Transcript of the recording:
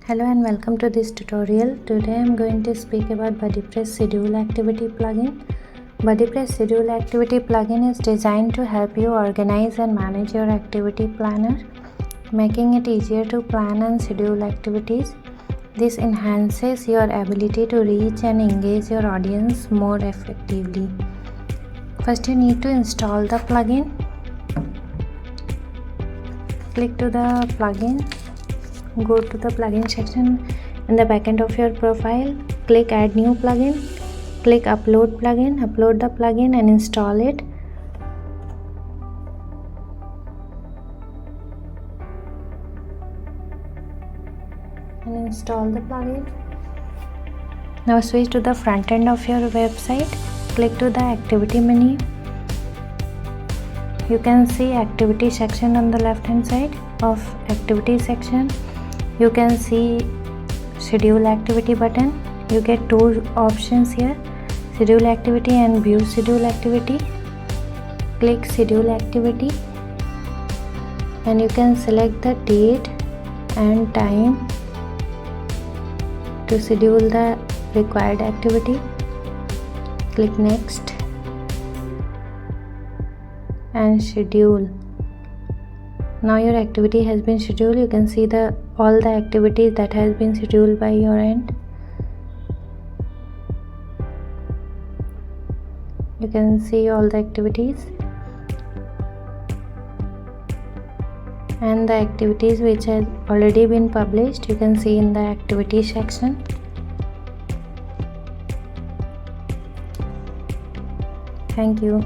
Hello and welcome to this tutorial. Today I am going to speak about BuddyPress Schedule Activity plugin. BuddyPress Schedule Activity plugin is designed to help you organize and manage your activity planner, making it easier to plan and schedule activities. This enhances your ability to reach and engage your audience more effectively. First, you need to install the plugin. Click to the plugin. Go to the plugin section in the backend of your profile. Click add new plugin. Click upload plugin. Upload the plugin and install it. And install the plugin. Now switch to the front end of your website. Click to the activity menu. You can see activity section on the left hand side. Of activity section, you can see schedule activity button. You get two options here, schedule activity and view schedule activity. Click schedule activity and you can select the date and time to schedule the required activity. Click next and schedule. Now your activity has been scheduled. You can see all the activities that has been scheduled by your end. You can see all the activities and the activities which has already been published. You can see in the activity section. Thank you.